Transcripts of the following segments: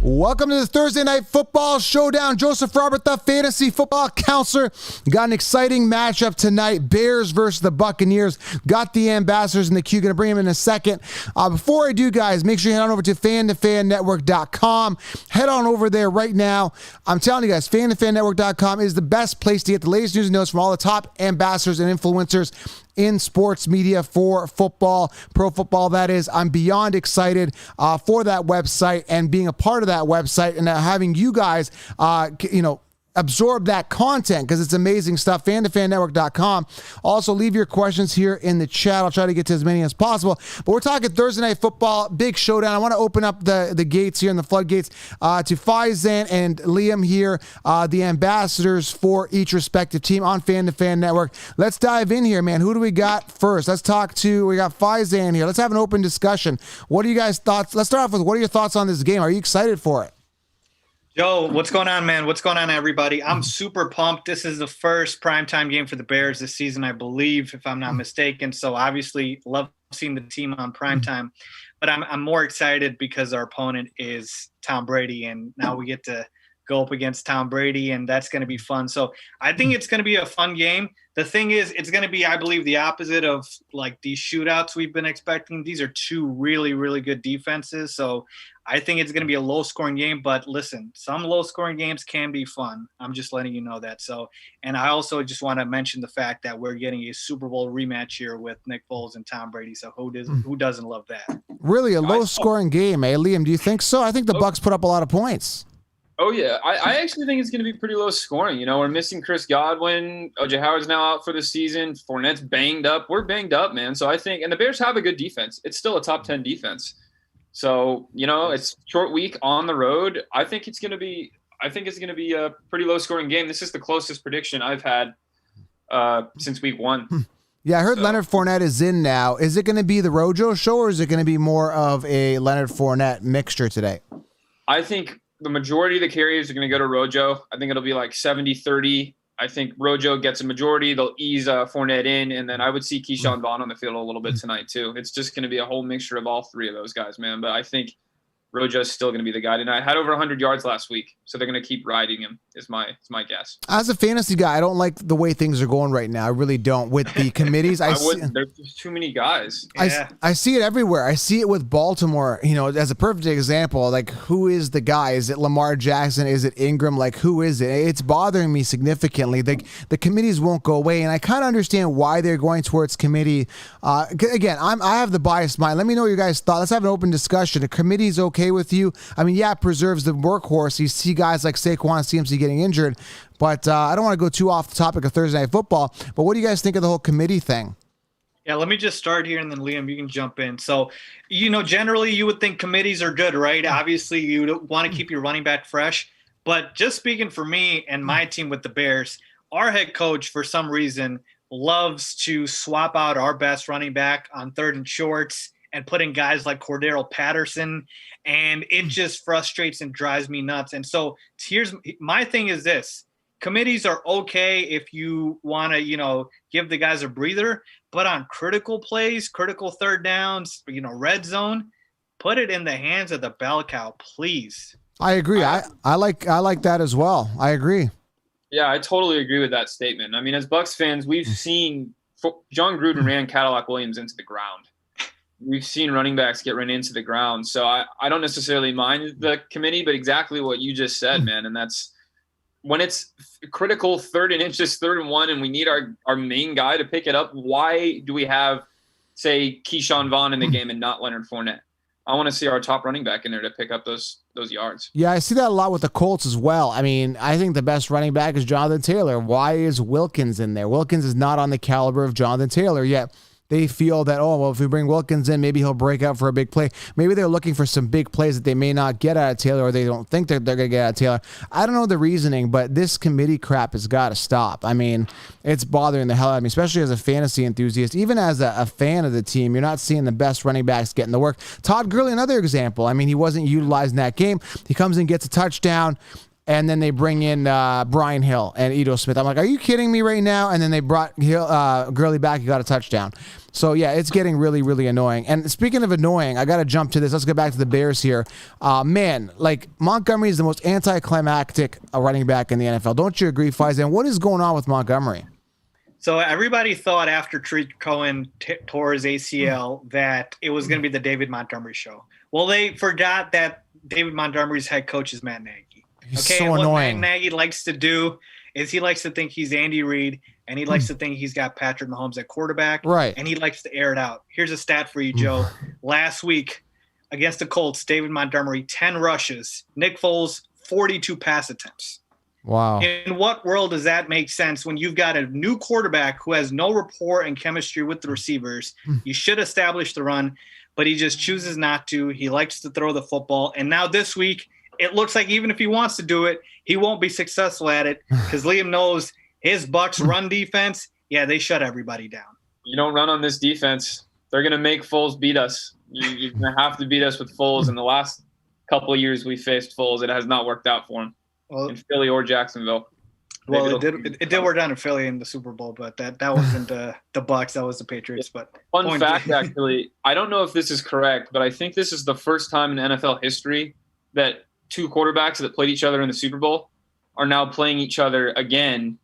Welcome to the Thursday Night Football Showdown. Joseph Robert, the fantasy football counselor. Got an exciting matchup tonight. Bears versus the Buccaneers. Got the ambassadors in the queue. Going to bring them in a second. Before I do, guys, make sure you head on over to FTFNnetwork.com. Head on over there right now. I'm telling you guys, FTFNnetwork.com is the best place to get the latest news and notes from all the top ambassadors and influencers in sports media for football, pro football, that is. I'm beyond excited for that website and being a part of that website and having you guys, absorb that content because it's amazing stuff. FTFNnetwork.com. Also, leave your questions here in the chat. I'll try to get to as many as possible. But we're talking Thursday Night Football, big showdown. I want to open up the gates here and the floodgates to Faizan and Liam here, the ambassadors for each respective team on FTFN Network. Let's dive in here, man. Who do we got first? We got Faizan here. Let's have an open discussion. What are you guys' thoughts? Let's start off with, what are your thoughts on this game? Are you excited for it? Yo, what's going on, man? What's going on, everybody? I'm super pumped. This is the first primetime game for the Bears this season, I believe, if I'm not mistaken. So obviously love seeing the team on primetime. But I'm more excited because our opponent is Tom Brady, and now we get to go up against Tom Brady, and that's going to be fun. So I think it's going to be a fun game. The thing is, it's going to be, I believe, the opposite of like these shootouts we've been expecting. These are two really, really good defenses. So I think it's going to be a low-scoring game. But listen, some low-scoring games can be fun. I'm just letting you know that. So, and I also just want to mention the fact that we're getting a Super Bowl rematch here with Nick Foles and Tom Brady. So who doesn't love that? Really, a low-scoring game, eh, Liam? Do you think so? I think the Bucs put up a lot of points. Oh, yeah. I actually think it's going to be pretty low scoring. You know, we're missing Chris Godwin. O.J. Howard's now out for the season. Fournette's banged up. We're banged up, man. So I think – and the Bears have a good defense. It's still a top 10 defense. So, you know, it's short week on the road. I think it's going to be a pretty low scoring game. This is the closest prediction I've had since week one. Yeah, I heard Leonard Fournette is in now. Is it going to be the Rojo show, or is it going to be more of a Leonard Fournette mixture today? I think – the majority of the carries are going to go to Rojo. I think it'll be like 70-30. I think Rojo gets a majority. They'll ease Fournette in, and then I would see Keyshawn Vaughn on the field a little bit tonight too. It's just going to be a whole mixture of all three of those guys, man. But I think Rojo's still going to be the guy tonight. Had over 100 yards last week, so they're going to keep riding him is my guess. As a fantasy guy, I don't like the way things are going right now. I really don't. With the committees, there's just too many guys. Yeah. I see it everywhere. I see it with Baltimore, as a perfect example. Like, who is the guy? Is it Lamar Jackson? Is it Ingram? Like, who is it? It's bothering me significantly. The committees won't go away, and I kind of understand why they're going towards committee. Again, I have the biased mind. Let me know your guys' thoughts. Let's have an open discussion. The committee's okay with you? I mean, yeah, it preserves the workhorse. You see guys like Saquon, CMC getting injured, but I don't want to go too off the topic of Thursday Night Football, but what do you guys think of the whole committee thing? Yeah, let me just start here, and then Liam, you can jump in. So, generally you would think committees are good, right? Obviously, you want to keep your running back fresh, but just speaking for me and my team with the Bears, our head coach, for some reason, loves to swap out our best running back on third and shorts and put in guys like Cordero Patterson, and it just frustrates and drives me nuts. And so here's my thing is this. Committees are okay if you want to, give the guys a breather, but on critical plays, critical third downs, red zone, put it in the hands of the bell cow, please. I agree. I like that as well. I agree. Yeah, I totally agree with that statement. I mean, as Bucs fans, we've seen John Gruden ran Cadillac Williams into the ground. We've seen running backs get run into the ground. So I don't necessarily mind the committee, but exactly what you just said, man. And that's when it's critical third and inches, 3rd and 1, and we need our main guy to pick it up. Why do we have, say, Keyshawn Vaughn in the game and not Leonard Fournette? I want to see our top running back in there to pick up those yards. Yeah, I see that a lot with the Colts as well. I mean, I think the best running back is Jonathan Taylor. Why is Wilkins in there? Wilkins is not on the caliber of Jonathan Taylor yet. They feel that, if we bring Wilkins in, maybe he'll break out for a big play. Maybe they're looking for some big plays that they may not get out of Taylor, or they don't think they're going to get out of Taylor. I don't know the reasoning, but this committee crap has got to stop. I mean, it's bothering the hell out of me, especially as a fantasy enthusiast. Even as a fan of the team, you're not seeing the best running backs getting the work. Todd Gurley, another example. I mean, he wasn't utilized in that game. He comes and gets a touchdown. and then they bring in Brian Hill and Ito Smith. I'm like, are you kidding me right now? And then they brought Gurley back. He got a touchdown. So, yeah, it's getting really, really annoying. And speaking of annoying, I got to jump to this. Let's get back to the Bears here. Man, like, Montgomery is the most anticlimactic running back in the NFL. Don't you agree, Faizan? What is going on with Montgomery? So everybody thought after Tariq Cohen tore his ACL that it was going to be the David Montgomery show. Well, they forgot that David Montgomery's head coach is Matt Nagy. He's okay, so and what annoying. Matt Nagy likes to do is he likes to think he's Andy Reid, and he likes to think he's got Patrick Mahomes at quarterback, right? And he likes to air it out. Here's a stat for you, Joe. Last week against the Colts, David Montgomery, 10 rushes. Nick Foles, 42 pass attempts. Wow. In what world does that make sense when you've got a new quarterback who has no rapport and chemistry with the receivers? You should establish the run, but he just chooses not to. He likes to throw the football. And now this week, it looks like even if he wants to do it, he won't be successful at it because Liam knows his Bucs run defense, yeah, they shut everybody down. You don't run on this defense. They're going to make Foles beat us. You're going to have to beat us with Foles. In the last couple of years we faced Foles, it has not worked out for him in Philly or Jacksonville. Well, it did work down in Philly in the Super Bowl, but that wasn't the Bucs. That was the Patriots. But fun fact, actually, I don't know if this is correct, but I think this is the first time in NFL history that two quarterbacks that played each other in the Super Bowl are now playing each other again,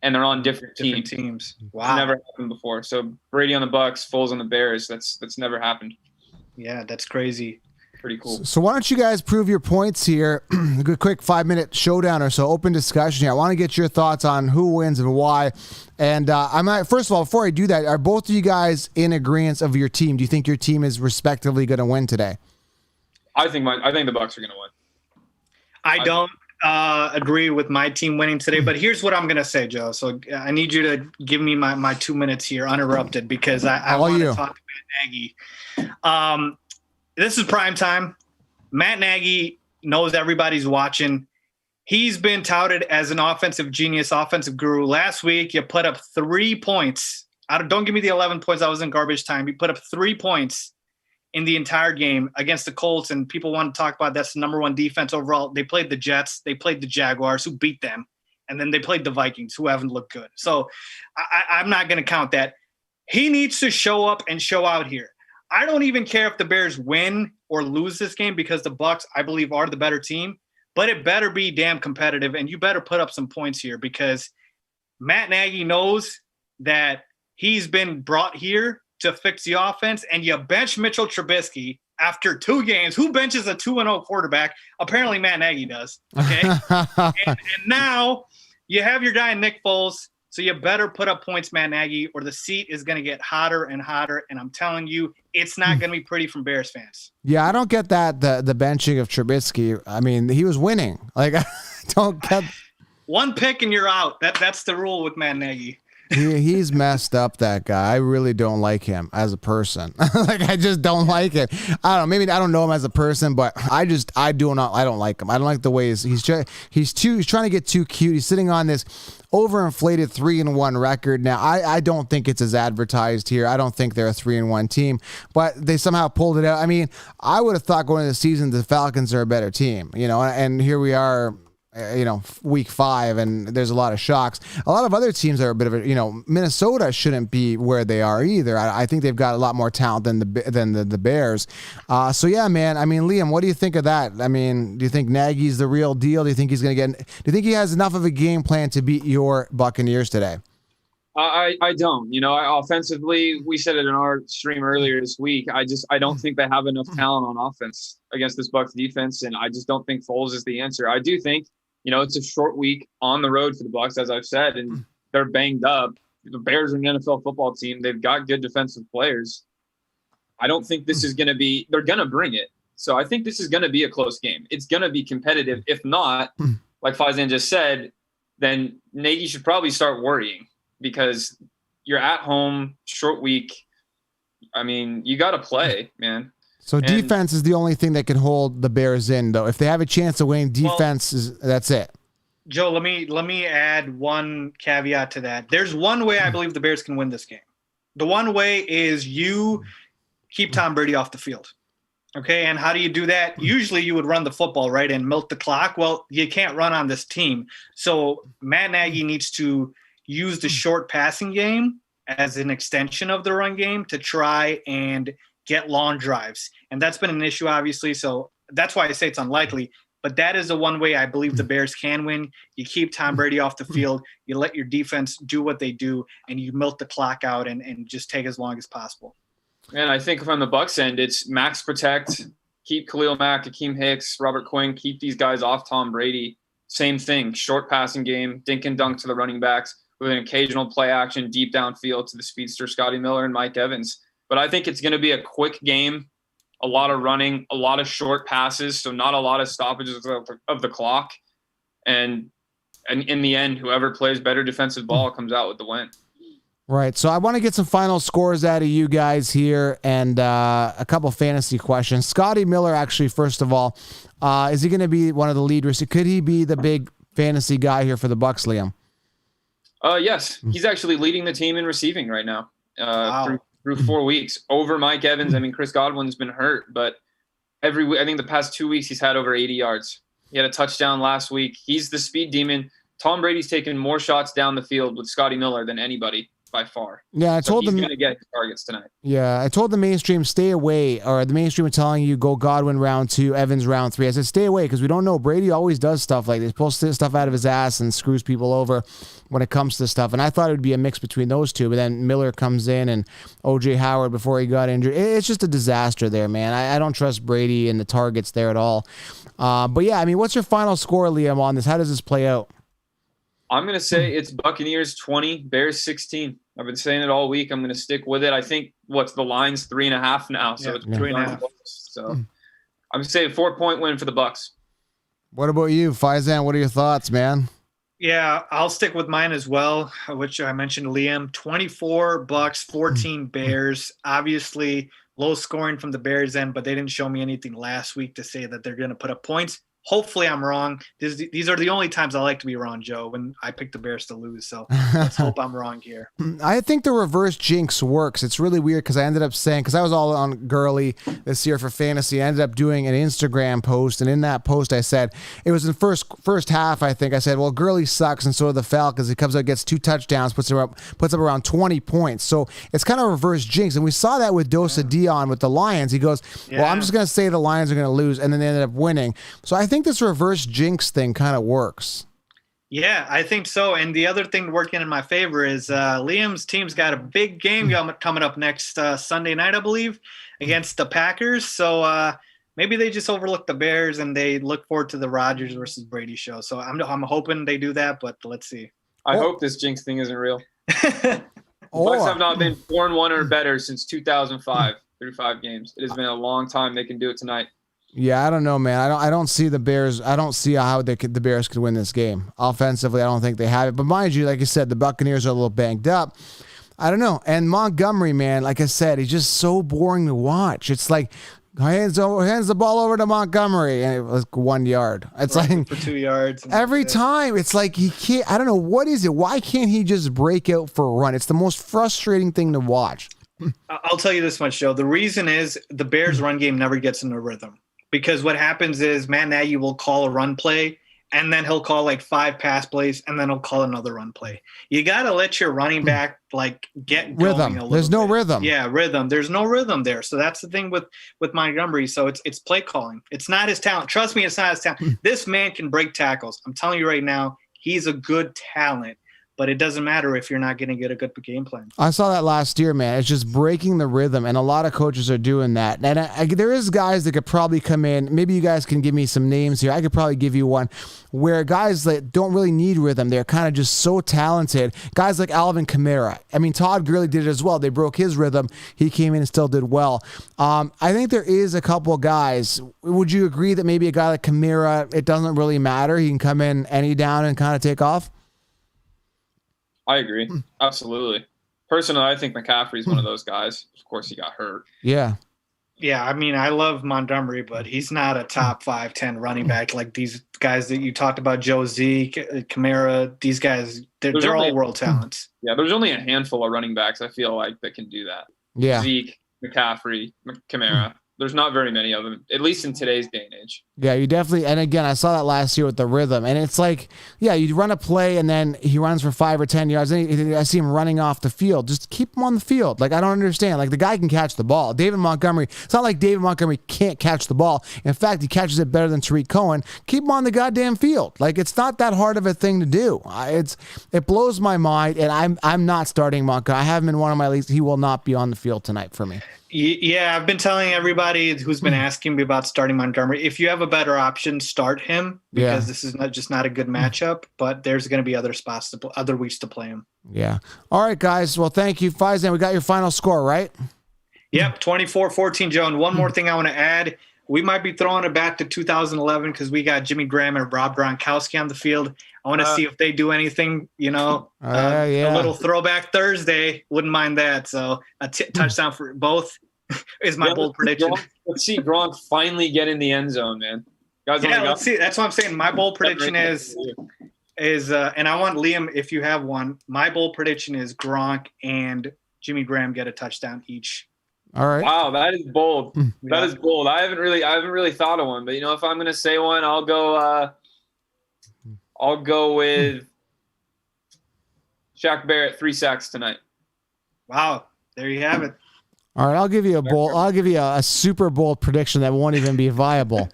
and they're on different teams. Wow, it's never happened before. So Brady on the Bucs, Foles on the Bears. That's never happened. Yeah, that's crazy. Pretty cool. So why don't you guys prove your points here? A good quick 5-minute showdown or so, open discussion here. I want to get your thoughts on who wins and why. And first of all, before I do that, are both of you guys in agreement of your team? Do you think your team is respectively going to win today? I think the Bucs are going to win. I don't agree with my team winning today, but here's what I'm going to say, Joe. So I need you to give me my 2 minutes here uninterrupted because I want to talk to Matt Nagy. This is prime time. Matt Nagy knows everybody's watching. He's been touted as an offensive genius, offensive guru. Last week, you put up 3 points. Don't give me the 11 points. I was in garbage time. You put up 3 points in the entire game against the Colts, and people want to talk about that's the number one defense overall. They played the Jets. They played the Jaguars, who beat them. And then they played the Vikings, who haven't looked good. So I'm not going to count that. He needs to show up and show out here. I don't even care if the Bears win or lose this game because the Bucs, I believe, are the better team. But it better be damn competitive, and you better put up some points here because Matt Nagy knows that he's been brought here to fix the offense, and you bench Mitchell Trubisky after 2 games. Who benches a 2-0 quarterback? Apparently Matt Nagy does. Okay, and now you have your guy Nick Foles. So you better put up points, Matt Nagy, or the seat is going to get hotter and hotter. And I'm telling you, it's not going to be pretty from Bears fans. Yeah, I don't get that, the benching of Trubisky. I mean, he was winning. Like, I don't get... 1 pick and you're out. That's the rule with Matt Nagy. He's messed up, that guy. I really don't like him as a person. Like, I just don't like it. I don't know. Maybe I don't know him as a person, but I don't like him. I don't like the way he's trying to get too cute. He's sitting on this overinflated 3-1 record. Now, I don't think it's as advertised here. I don't think they're a 3-1 team, but they somehow pulled it out. I mean, I would have thought going into the season the Falcons are a better team, and here we are, week 5, and there's a lot of shocks. A lot of other teams are a bit of a, Minnesota shouldn't be where they are either. I think they've got a lot more talent than the Bears. So yeah, man. I mean, Liam, what do you think of that? I mean, do you think Nagy's the real deal? Do you think he's going to do you think he has enough of a game plan to beat your Buccaneers today? I don't. Offensively, we said it in our stream earlier this week. I don't think they have enough talent on offense against this Bucs defense, and I just don't think Foles is the answer. I do think it's a short week on the road for the Bucs, as I've said, and they're banged up. The Bears are an NFL football team. They've got good defensive players. I don't think this is going to be – they're going to bring it. So I think this is going to be a close game. It's going to be competitive. If not, like Faizan just said, then Nagy should probably start worrying because you're at home, short week. I mean, you got to play, man. So defense is the only thing that can hold the Bears in, though. If they have a chance of winning, that's it. Joe, let me add one caveat to that. There's one way I believe the Bears can win this game. The one way is you keep Tom Brady off the field. Okay, and how do you do that? Usually you would run the football, right, and milk the clock. Well, you can't run on this team. So Matt Nagy needs to use the short passing game as an extension of the run game to try and get long drives. And that's been an issue, obviously. So that's why I say it's unlikely. But that is the one way I believe the Bears can win. You keep Tom Brady off the field. You let your defense do what they do, and you milk the clock out and just take as long as possible. And I think from the Bucs end, it's max protect, keep Khalil Mack, Akeem Hicks, Robert Quinn, keep these guys off Tom Brady. Same thing, short passing game, dink and dunk to the running backs with an occasional play action deep downfield to the speedster Scotty Miller and Mike Evans. But I think it's going to be a quick game, a lot of running, a lot of short passes, so not a lot of stoppages of the clock. And in the end, whoever plays better defensive ball comes out with the win. Right. So I want to get some final scores out of you guys here and a couple fantasy questions. Scotty Miller, actually, first of all, is he going to be one of the leaders? Could he be the big fantasy guy here for the Bucs, Liam? Yes. He's actually leading the team in receiving right now through 4 weeks over Mike Evans. I mean, Chris Godwin's been hurt, but I think the past 2 weeks he's had over 80 yards. He had a touchdown last week. He's the speed demon. Tom Brady's taken more shots down the field with Scotty Miller than anybody. By far. Yeah, I told he's them going to get his targets tonight. Yeah, I told the mainstream stay away, or the mainstream were telling you go Godwin round 2, Evans round 3. I said stay away because we don't know. Brady always does stuff like this, pulls stuff out of his ass and screws people over when it comes to stuff. And I thought it would be a mix between those two, but then Miller comes in and O.J. Howard before he got injured. It's just a disaster there, man. I don't trust Brady and the targets there at all. But yeah, I mean, what's your final score, Liam, on this? How does this play out? I'm going to say it's Buccaneers 20, Bears 16. I've been saying it all week. I'm going to stick with it. I think the line's 3.5 now. So it's 3.5. So I'm going to say a 4-point win for the Bucs. What about you, Faizan? What are your thoughts, man? Yeah, I'll stick with mine as well, which I mentioned, Liam. 24 Bucs, 14 Bears. Obviously, low scoring from the Bears end, but they didn't show me anything last week to say that they're going to put up points. Hopefully I'm wrong. These are the only times I like to be wrong, Joe, when I pick the Bears to lose. So let's hope I'm wrong here. I think the reverse jinx works. It's really weird because I ended up saying, because I was all on Gurley this year for fantasy, I ended up doing an Instagram post. And in that post, I said, it was in first half, I think. I said, well, Gurley sucks. And so do the Falcons. He comes out, gets 2 touchdowns, puts up around 20 points. So it's kind of reverse jinx. And we saw that with Dosa Dion with the Lions. He goes, well, I'm just going to say the Lions are going to lose. And then they ended up winning. So I think this reverse jinx thing kind of works. Yeah, I think so. And the other thing working in my favor is Liam's team's got a big game coming up next Sunday night, I believe, against the Packers. So maybe they just overlook the Bears and they look forward to the Rodgers versus Brady show. So I'm hoping they do that, but let's see. I hope this jinx thing isn't real. Bucs have not been 4-1 or better since 2005 through 5 games. It has been a long time. They can do it tonight. Yeah, I don't know, man. I don't see the Bears. I don't see how the Bears could win this game. Offensively, I don't think they have it. But mind you, like you said, the Buccaneers are a little banged up. I don't know. And Montgomery, man, like I said, he's just so boring to watch. It's like hands the ball over to Montgomery, and it was 1 yard. It's like for 2 yards. Every time, it's like he can't. I don't know, what is it? Why can't he just break out for a run? It's the most frustrating thing to watch. I'll tell you this much, Joe. The reason is the Bears' run game never gets in a rhythm. Because what happens is Matt Nagy will call a run play, and then he'll call like 5 pass plays, and then he'll call another run play. You got to let your running back get rhythm. Going There's no bit. Rhythm. Yeah, rhythm. There's no rhythm there. So that's the thing with Montgomery. So it's play calling. It's not his talent. Trust me, it's not his talent. This man can break tackles. I'm telling you right now, he's a good talent. But it doesn't matter if you're not going to get a good game plan. I saw that last year, man. It's just breaking the rhythm, and a lot of coaches are doing that. And there is guys that could probably come in. Maybe you guys can give me some names here. I could probably give you one where guys that don't really need rhythm, they're kind of just so talented. Guys like Alvin Kamara. I mean, Todd Gurley did it as well. They broke his rhythm. He came in and still did well. I think there is a couple of guys. Would you agree that maybe a guy like Kamara, it doesn't really matter? He can come in any down and kind of take off? I agree. Absolutely. Personally, I think McCaffrey's one of those guys. Of course, he got hurt. Yeah. Yeah, I mean, I love Montgomery, but he's not a top 5, 10 running back like these guys that you talked about, Joe Zeke, Kamara. These guys, they're all world talents. Yeah, there's only a handful of running backs, I feel like, that can do that. Yeah. Zeke, McCaffrey, Kamara. There's not very many of them, at least in today's day and age. Yeah, you definitely, and again, I saw that last year with the rhythm, and it's like, yeah, you run a play, and then he runs for 5 or 10 yards, and I see him running off the field. Just keep him on the field. Like, I don't understand. Like, the guy can catch the ball. David Montgomery, it's not like David Montgomery can't catch the ball. In fact, he catches it better than Tariq Cohen. Keep him on the goddamn field. Like, it's not that hard of a thing to do. It blows my mind, and I'm not starting Montgomery. I have him in one of my leagues. He will not be on the field tonight for me. Yeah, I've been telling everybody who's been asking me about starting Montgomery, if you have a better option, start him, because this is not a good matchup, but there's going to be other spots, other weeks to play him. Yeah. All right, guys. Well, thank you, Faizan. We got your final score, right? Yep, 24-14, Joe. And one more thing I want to add. We might be throwing it back to 2011 because we got Jimmy Graham and Rob Gronkowski on the field. I want to see if they do anything, a little throwback Thursday. Wouldn't mind that. So a touchdown for both is my bold prediction. Let's see Gronk finally get in the end zone, man. Guys, let's see. That's what I'm saying. My bold prediction is and I want Liam, if you have one, my bold prediction is Gronk and Jimmy Graham get a touchdown each. All right. Wow, that is bold. That is bold. I haven't really thought of one, but if I'm gonna say one, I'll go with Shaq Barrett, 3 sacks tonight. Wow, there you have it. All right, I'll give you a Super Bowl prediction that won't even be viable.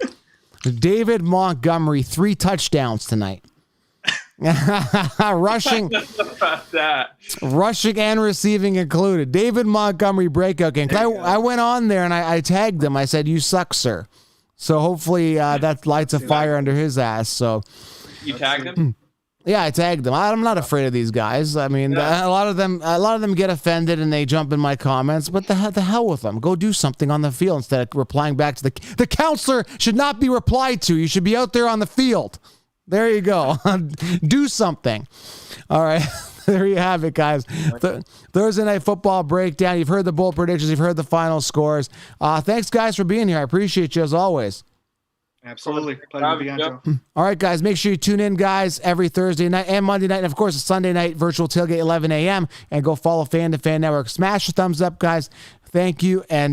David Montgomery, 3 touchdowns tonight. rushing and receiving included. David Montgomery breakout game. I went on there and I tagged him. I said, "You suck, sir." So hopefully that lights a fire under his ass. So you tagged him? Yeah, I tagged them. I'm not afraid of these guys. I mean, a lot of them get offended and they jump in my comments. But the hell with them. Go do something on the field instead of replying back to the counselor. Should not be replied to. You should be out there on the field. There you go. Do something. All right. There you have it, guys. Thursday Night Football breakdown. You've heard the bold predictions. You've heard the final scores. Thanks, guys, for being here. I appreciate you as always. Absolutely. Pleasure to be on, Joe. All right, guys. Make sure you tune in, guys, every Thursday night and Monday night. And, of course, Sunday night, virtual tailgate, 11 a.m. And go follow Fan to Fan Network. Smash the thumbs up, guys. Thank you. And